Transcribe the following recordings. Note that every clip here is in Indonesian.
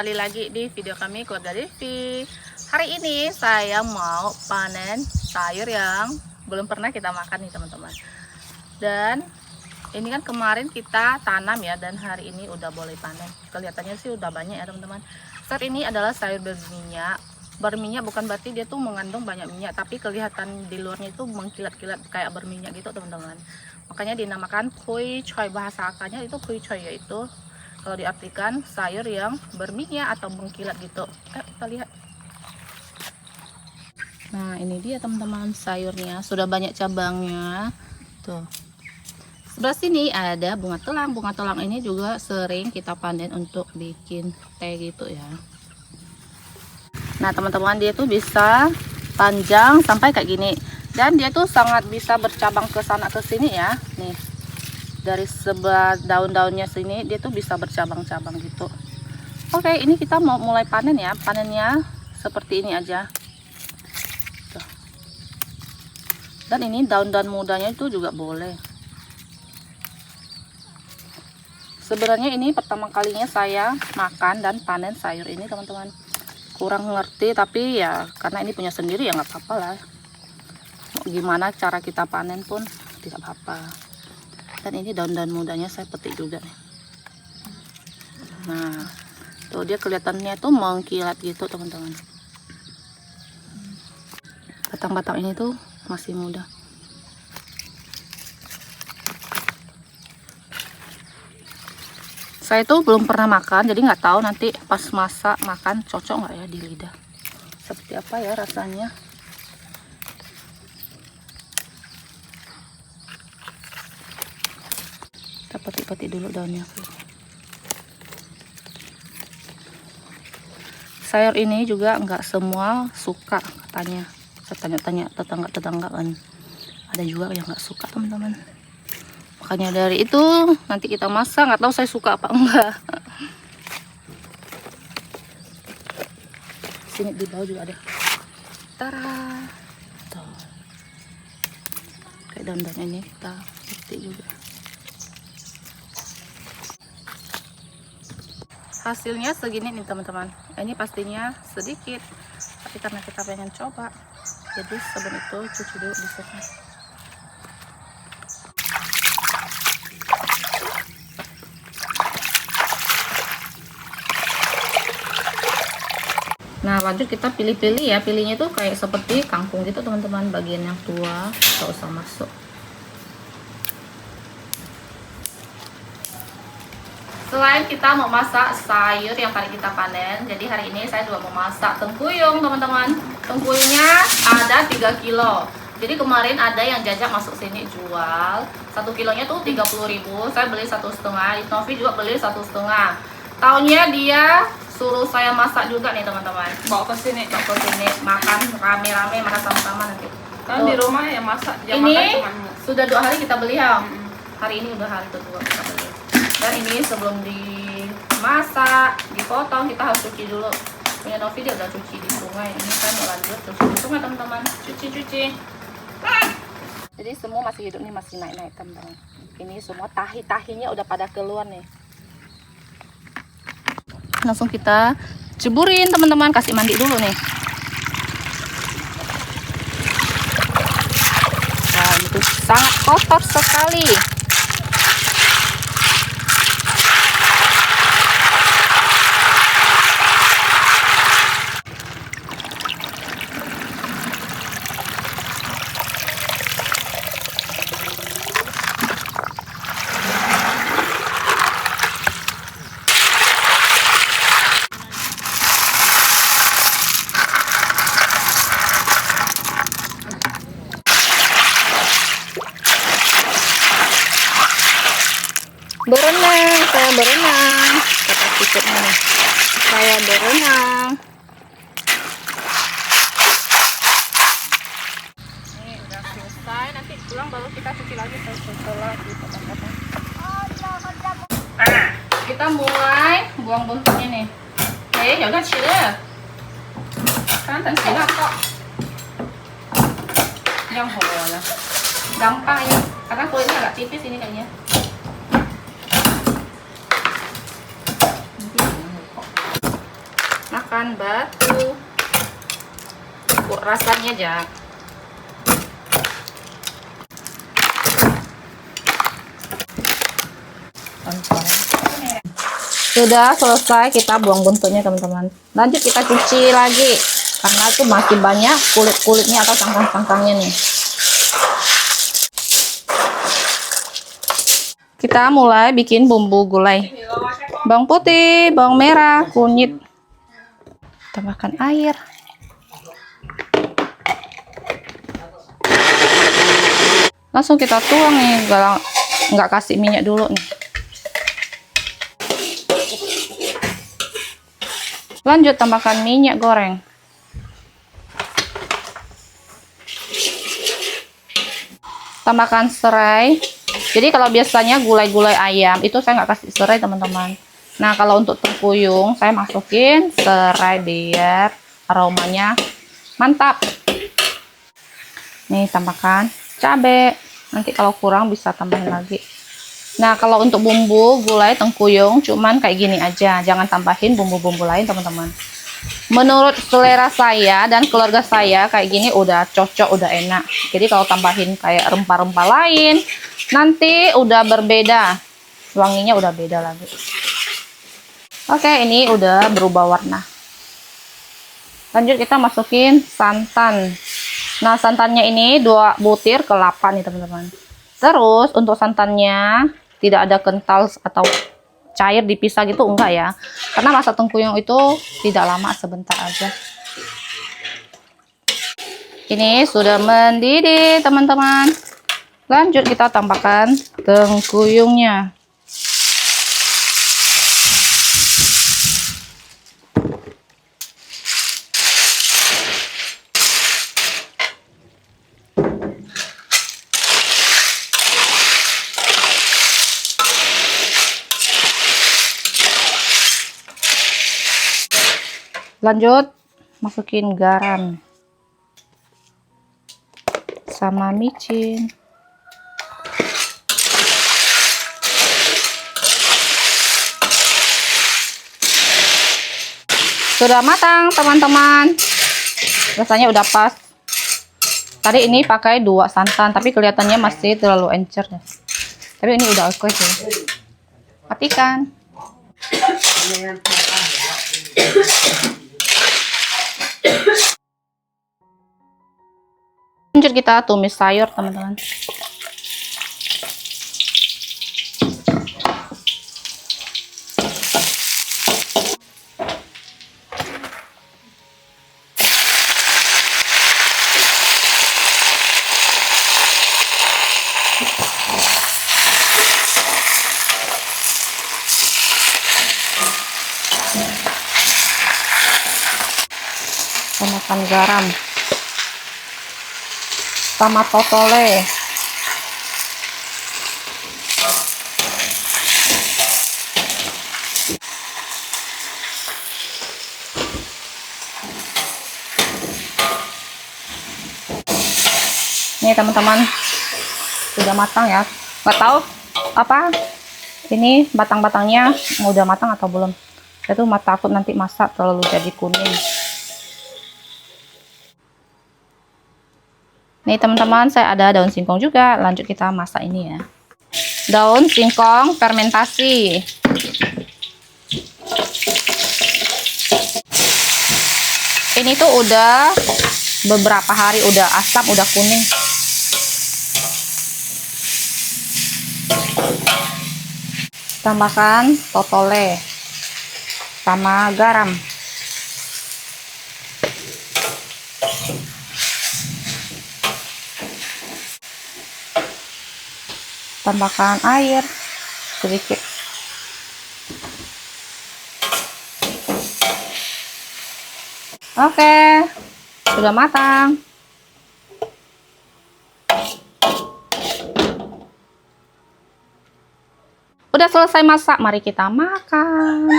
kembali lagi di video kami Keluarga Devi. Hari ini saya mau panen sayur yang belum pernah kita makan nih teman-teman. Dan ini kan kemarin kita tanam ya, dan hari ini udah boleh panen. Kelihatannya sih udah banyak ya teman-teman. Sayur ini adalah sayur berminyak. Berminyak bukan berarti dia tuh mengandung banyak minyak, tapi kelihatan di luarnya itu mengkilat-kilat kayak berminyak gitu teman-teman. Makanya dinamakan pui choy, bahasa akarnya itu pui choy, yaitu kalau diartikan sayur yang berminyak atau mengkilat gitu. Kita lihat. Nah ini dia teman-teman sayurnya, sudah banyak cabangnya tuh. Sebelah sini ada bunga telang. Bunga telang ini juga sering kita panen untuk bikin teh gitu ya. Nah teman-teman, dia tuh bisa panjang sampai kayak gini, dan dia tuh sangat bisa bercabang ke sana ke sini ya. Nih, dari sebelah daun-daunnya sini dia tuh bisa bercabang-cabang gitu. Oke, ini kita mau mulai panen ya. Panennya seperti ini aja tuh. Dan ini daun-daun mudanya itu juga boleh. Sebenarnya ini pertama kalinya saya makan dan panen sayur ini teman-teman. Kurang ngerti, tapi ya karena ini punya sendiri ya nggak apa-apa lah. Mau gimana cara kita panen pun tidak apa-apa. Dan ini daun-daun mudanya saya petik juga nih. Nah tuh, dia kelihatannya tuh mengkilat gitu teman-teman. Batang-batang ini tuh masih muda. Saya tuh belum pernah makan, jadi nggak tahu nanti pas masak makan cocok nggak ya di lidah. Seperti apa ya rasanya. Kita petik-petik dulu daunnya. Sayur ini juga nggak semua suka katanya. Saya tanya-tanya tetangga-tetangga kan, ada juga yang nggak suka teman-teman. Makanya dari itu nanti kita masak, nggak tahu saya suka apa enggak. Sini di bawah juga ada. Tara, tuh. Kayak daun-daun ini kita petik juga. Hasilnya segini nih teman-teman. Ini pastinya sedikit, tapi karena kita pengen coba, jadi sebelum itu cuci dulu di sini. Nah lanjut kita pilih-pilih ya. Pilihnya tuh kayak seperti kangkung gitu teman-teman. Bagian yang tua gak usah masuk. Selain kita mau masak sayur yang tadi kita panen, jadi hari ini saya juga mau masak tengkuyung teman-teman. Tengkuyungnya ada 3 kilo. Jadi kemarin ada yang jajak masuk sini jual 1 kilonya tuh 30.000. Saya beli 1,5. Novi juga beli 1,5. Tahunnya dia suruh saya masak juga nih teman-teman. Bawa ke sini makan rame-rame, makan sama-sama nanti. Kan di rumah ya masak. Ini sudah 2 hari kita beli ya. Hari ini udah hari kedua kita beli. Dan ini sebelum dimasak, dipotong, kita harus cuci dulu. Punya Novi dia udah cuci di sungai. Ini kan mau lanjut cuci di sungai teman-teman. Cuci. Jadi semua masih hidup nih, masih naik-naik teman-teman. Ini semua tahi-tahinya udah pada keluar nih. Langsung kita ceburin teman-teman, kasih mandi dulu nih. Nah itu sangat kotor sekali. Saya berenang, kata tutupnya nih. Saya berenang. Ini udah selesai, nanti pulang baru kita cuci lagi setelah dipotong-potong. Kita mulai buang buntutnya nih. Jangan cilek. Kan cilek kok. Yang lah. Gampang ya, karena kulitnya agak tipis ini kayaknya. tambahkan batu. Ukur rasanya aja. Sudah selesai, kita buang buntutnya teman-teman. Lanjut kita cuci lagi karena itu masih banyak kulit-kulitnya atau cangkang-cangkangnya nih. Kita mulai bikin bumbu gulai. Bawang putih, bawang merah, kunyit. Tambahkan air. Langsung kita tuang nih, nggak kasih minyak dulu nih. Lanjut tambahkan minyak goreng. Tambahkan serai. Jadi kalau biasanya gulai-gulai ayam itu saya nggak kasih serai teman-teman. Nah kalau untuk tengkuyung saya masukin serai biar aromanya mantap. Nih tambahkan cabai. Nanti kalau kurang bisa tambahin lagi. Nah kalau untuk bumbu gulai tengkuyung cuman kayak gini aja, jangan tambahin bumbu-bumbu lain teman-teman. Menurut selera saya dan keluarga saya kayak gini udah cocok, udah enak. Jadi kalau tambahin kayak rempah-rempah lain nanti udah berbeda, wanginya udah beda lagi. Oke, ini udah berubah warna. Lanjut kita masukin santan. Nah santannya ini 2 butir ke 8 nih teman-teman. Terus untuk santannya tidak ada kental atau cair dipisah gitu, enggak ya, karena masak tengkuyung itu tidak lama, sebentar aja. Ini sudah mendidih teman-teman. Lanjut kita tambahkan tengkuyungnya. Lanjut masukin garam sama micin. Sudah matang teman-teman, rasanya udah pas. Tadi ini pakai 2 santan tapi kelihatannya masih terlalu encer ya. Tapi ini udah oke sih. Matikan. Lanjut kita tumis sayur teman-teman. Tambahkan garam sama totole. Nih teman-teman, sudah matang ya. Nggak tahu apa ini batang-batangnya udah matang atau belum. Saya tuh takut nanti masak terlalu jadi kuning. Nih teman-teman, saya ada daun singkong juga. Lanjut kita masak ini ya. Daun singkong fermentasi. Ini tuh udah beberapa hari, udah asam, udah kuning. Tambahkan totole sama garam. Tambahkan air sedikit. Oke, sudah matang. Udah selesai masak, mari kita makan.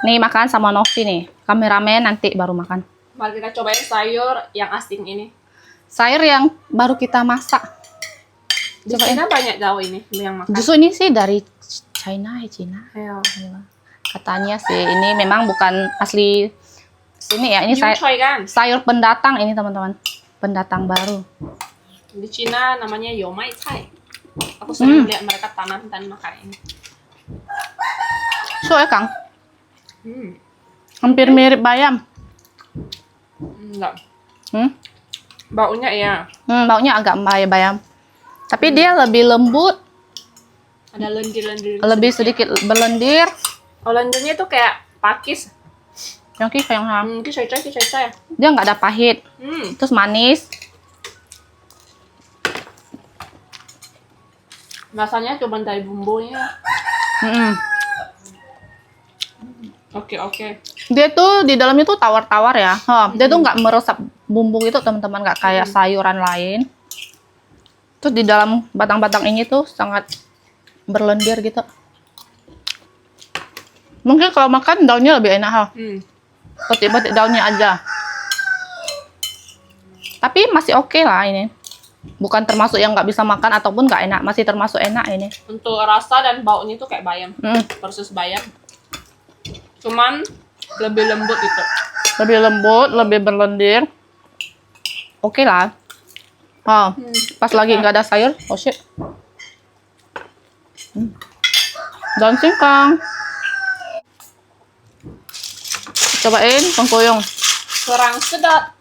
Nih makan sama Novi nih, kameramen nanti baru makan. Mari kita cobain sayur yang asing ini. Sayur yang baru kita masak. Di China banyak tahu ini yang makan. Justru ini sih dari China ya, Cina. Ayo. Katanya sih ini memang bukan asli sini ya. Ini New Choi kan? sayur pendatang ini teman-teman. Pendatang baru. Di Cina namanya Yomai Cai. Aku sering lihat mereka tanam dan makan ini. So ya Kang, Hmm. hampir mirip bayam. Enggak. Hmm? Baunya ya. Baunya agak bayam. Tapi dia lebih lembut, Ada lendir-lendir. lebih sedikit berlendir. Oh, lendirnya tuh kayak pakis. Yang kayak Kisah-kisah. dia nggak ada pahit, terus manis. Rasanya cuma dari bumbunya. Mm-mm. Oke. Dia tuh di dalamnya tuh tawar-tawar ya. Dia tuh nggak meresap bumbu gitu teman-teman, nggak kayak sayuran lain. Terus di dalam batang-batang ini tuh sangat berlendir gitu. Mungkin kalau makan daunnya lebih enak ha. Petik-petik daunnya aja. Tapi masih oke lah ini. Bukan termasuk yang nggak bisa makan ataupun nggak enak, masih termasuk enak ini. Untuk rasa dan baunya tuh kayak bayam. Persis bayam. Cuman lebih lembut gitu. Lebih lembut, lebih berlendir. Oke lah. Pas lagi nggak ada sayur, oh shit. Daun singkong. Cobain tengkuyung. Kurang sedap.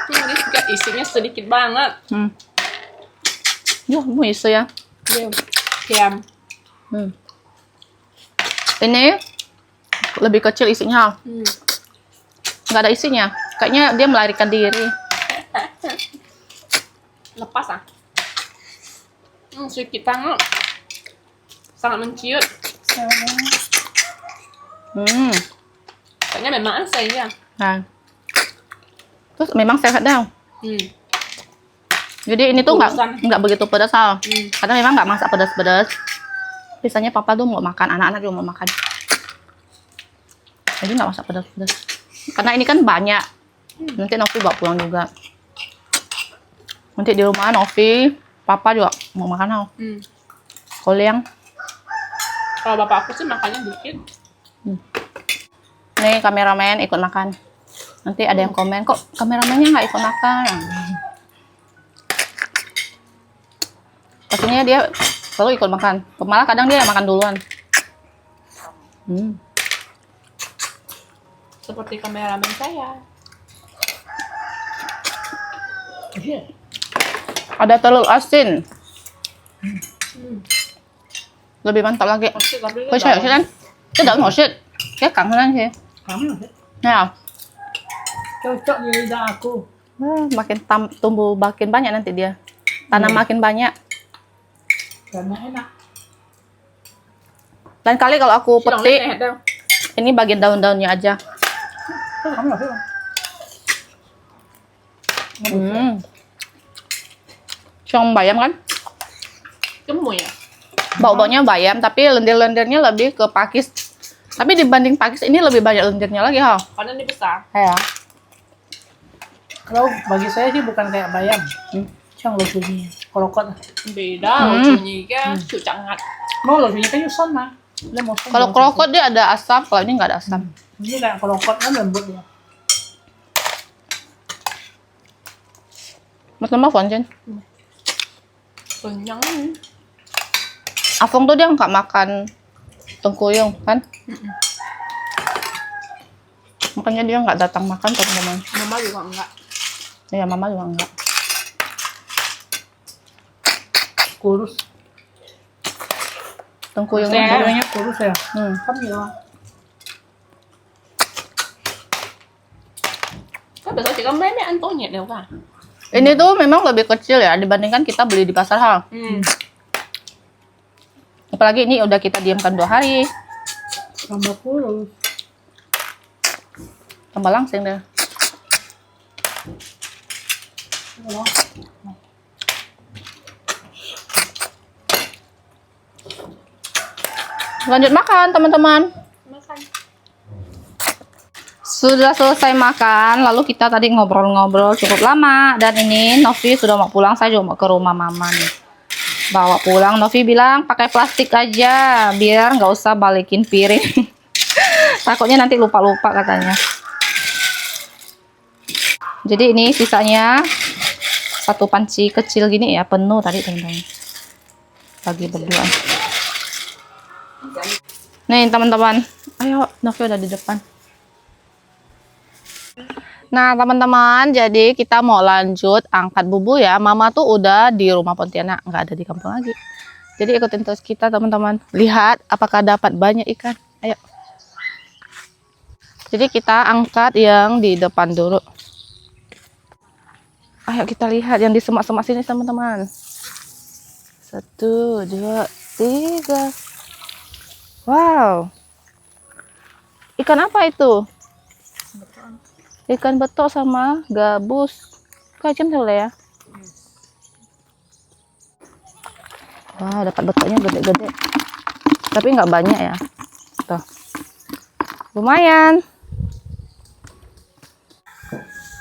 Ini juga isinya sedikit banget. Yuh, mau isi ya. Kiam. Ini lebih kecil isinya. Nggak ada isinya. Kayaknya dia melarikan diri. Lepas ah. Sedikit banget. Sangat menciut. Kayaknya memang asli ya. Nah. Terus memang sehat dah. Jadi ini tuh nggak begitu pedas Hal. Karena memang nggak masak pedas-pedas. Biasanya papa tuh mau makan, anak-anak juga mau makan. Jadi nggak masak pedas-pedas. Karena ini kan banyak. Nanti Novi bawa pulang juga. Nanti di rumah Novi, papa juga mau makan Hal. Koleng. Kalau bapak aku sih makannya dikit. Nih kameramen ikut makan. Nanti ada yang komen, kok kameramennya nggak ikut makan? Pastinya dia selalu ikut makan. Malah kadang dia yang makan duluan. Seperti kameramen saya. Ada telur asin. Lebih mantap lagi. Với sao vậy anh? Cái đậu ngọt xịt. Cái cặn hơn anh kìa. Thấy không? Cocok di lidah aku. Makin tumbuh makin banyak nanti dia. Tanam makin banyak. Karena enak. Lain kali kalau aku petik, Sehat đâu. ini bagian daun-daunnya aja. Không là Ciong bayam kan? Gemuk ya? Bau-baunya bayam, tapi lendir-lendirnya lebih ke pakis. Tapi dibanding pakis ini lebih banyak lendirnya lagi, ha? Karena ini besar. Ya. Kalau bagi saya sih bukan kayak bayam. Yang lucunya kolokot. Beda lucunya kan. Cucak ngat. Mau lucunya kan sama. Kalau krokot dia ada asam, kalau ini nggak ada asam. Ini kayak kolokot kan lembut ya. Mas nama Fonjen. Kenyang. Afong tuh dia nggak makan tengkuyung kan? Makanya dia nggak datang makan teman-teman. Mama juga enggak. Ya mama juga enggak. Kurus. Tengkuyungnya Tengkuyungnya kurus ya. Kan ya. Kan besok chỉ có mấy ăn tối nhẹ đều cả. Ini tuh memang lebih kecil ya dibandingkan kita beli di pasar hal. Apalagi ini udah kita diamkan 2 hari. Tambah kurus. Tambah langsing deh. Lanjut makan teman-teman. Makan. Sudah selesai makan, lalu kita tadi ngobrol-ngobrol cukup lama dan ini Novi sudah mau pulang, saya juga mau ke rumah mama nih. bawa pulang. Novi bilang pakai plastik aja biar nggak usah balikin piring. Takutnya nanti lupa-lupa katanya. Jadi ini sisanya satu panci kecil gini ya, penuh tadi teman-teman. Lagi berdua. Nih teman-teman, ayo Novi udah di depan. Nah teman-teman, jadi kita mau lanjut angkat bubu ya. Mama tuh udah di rumah Pontianak, nggak ada di kampung lagi. Jadi ikutin terus kita teman-teman. Lihat apakah dapat banyak ikan. Ayo. Jadi kita angkat yang di depan dulu. Ayo kita lihat yang di semak-semak sini teman-teman. 1, 2, 3. Wow. Ikan apa itu? Ikan betok sama gabus. Kayak boleh ya. Wow, dapat betoknya gede-gede. Tapi nggak banyak ya. Tuh. Lumayan.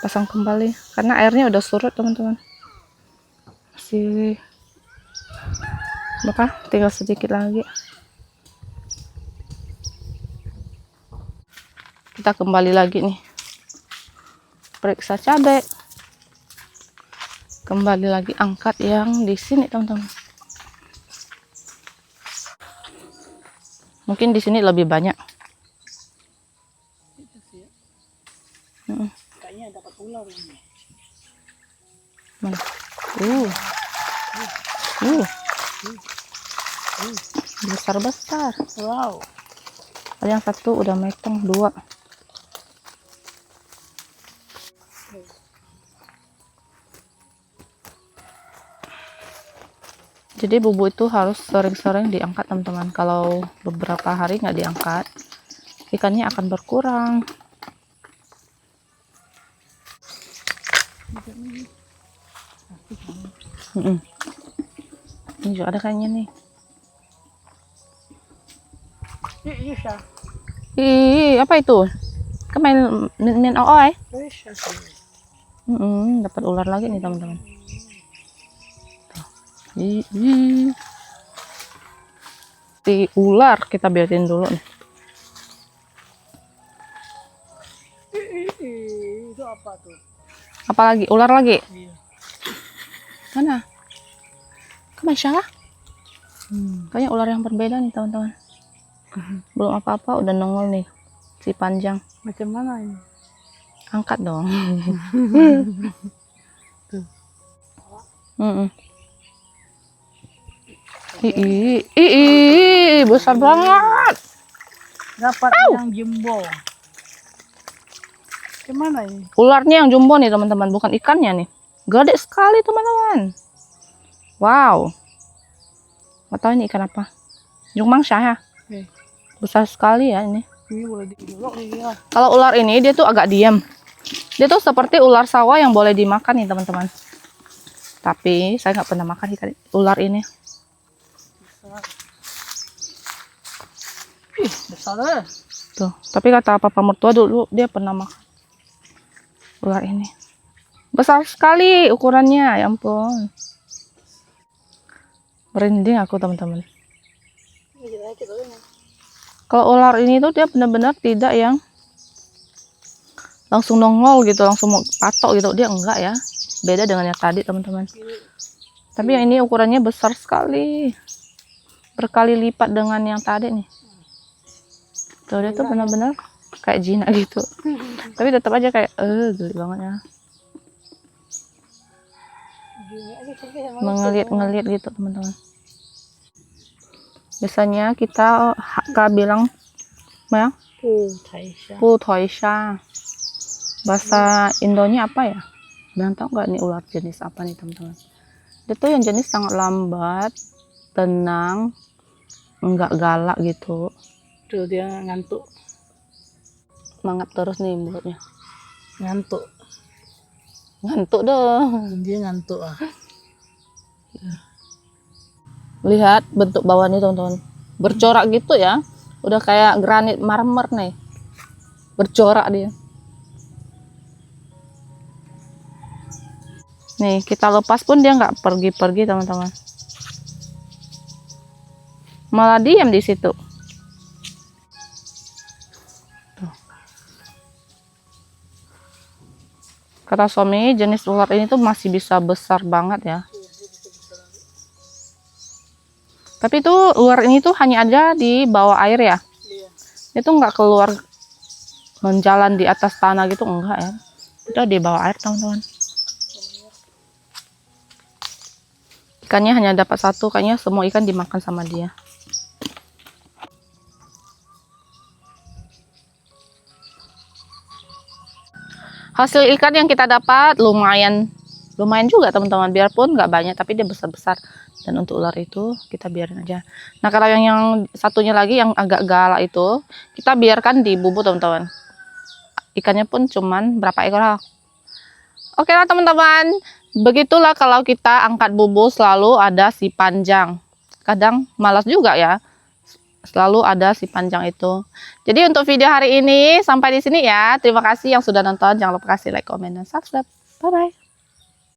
Pasang kembali karena airnya udah surut teman-teman. Masih berapa? Tinggal sedikit lagi. Kita kembali lagi nih. Periksa cabai. Kembali lagi angkat yang di sini teman-teman. Mungkin di sini lebih banyak. Kayaknya dapat ular ini. Mana? Besar-besar. Wow. Ada yang satu udah metong, 2. Jadi bubu itu harus sering-sering diangkat teman-teman. Kalau beberapa hari nggak diangkat, ikannya akan berkurang. Ini juga ada kayaknya nih. Iya, iya. Ih, apa itu? Kemain min ooi. Dapat ular lagi nih teman-teman. Si ular kita biarin dulu nih. Itu apa tuh? Apa lagi? Ular lagi? Iya. Mana? Kemasya? Kayaknya ular yang berbeda nih teman-teman. Belum apa-apa udah nongol nih si panjang. Macam mana ini? Angkat dong. Besar banget. Dapat yang jumbo. Gimana ini? Ularnya yang jumbo nih teman-teman, bukan ikannya nih. Gede sekali teman-teman. Wow. Nggak tahu ini ikan apa. Jungmang syah ya. Besar sekali ya ini. Ini boleh digolok ya. Kalau ular ini dia tuh agak diam. Dia tuh seperti ular sawah yang boleh dimakan nih teman-teman. Tapi saya nggak pernah makan ikan ular ini. Besar ya. Tuh, tapi kata papa mertua dulu dia pernah makan ular ini. Besar sekali ukurannya, ya ampun. Merinding aku teman-teman. Kalau ular ini tuh dia benar-benar tidak yang langsung nongol gitu, langsung mau patok gitu. Dia enggak ya. Beda dengan yang tadi teman-teman. Tapi yang ini ukurannya besar sekali. Berkali lipat dengan yang tadi nih. Tuh dia tuh benar-benar kayak jinak gitu. Tapi tetap aja kayak geli banget ya. Mengeliat-ngeliat gitu teman-teman. Biasanya kita bilang ya, Putoisha. Bahasa Indonya apa ya? Bilang tahu nggak nih ular jenis apa nih teman-teman? Dia tuh yang jenis sangat lambat, tenang, nggak galak gitu. Tuh dia ngantuk. Semangat terus nih mulutnya. Ngantuk. Ngantuk dong. Dia ngantuk ah. Lihat bentuk bawahnya teman-teman. Bercorak gitu ya. Udah kayak granit marmer nih. Bercorak dia. Nih kita lepas pun dia nggak pergi-pergi teman-teman. Malah diam di situ. Tuh. Kata suami, jenis ular ini tuh masih bisa besar banget ya. Tapi tuh ular ini tuh hanya ada di bawah air ya. Itu nggak keluar menjalan di atas tanah gitu, enggak ya. Itu di bawah air teman-teman. Ikannya hanya dapat satu, kayaknya semua ikan dimakan sama dia. Hasil ikan yang kita dapat lumayan juga teman-teman, biarpun nggak banyak tapi dia besar-besar. Dan untuk ular itu kita biarin aja. Nah kalau yang satunya lagi yang agak galak itu kita biarkan di bubur teman-teman. Ikannya pun cuman berapa ekor. Oke lah teman-teman, begitulah kalau kita angkat bubur selalu ada si panjang. Kadang malas juga ya, selalu ada si panjang itu. Jadi untuk video hari ini sampai di sini ya. Terima kasih yang sudah nonton. Jangan lupa kasih like, komen, dan subscribe. Bye bye.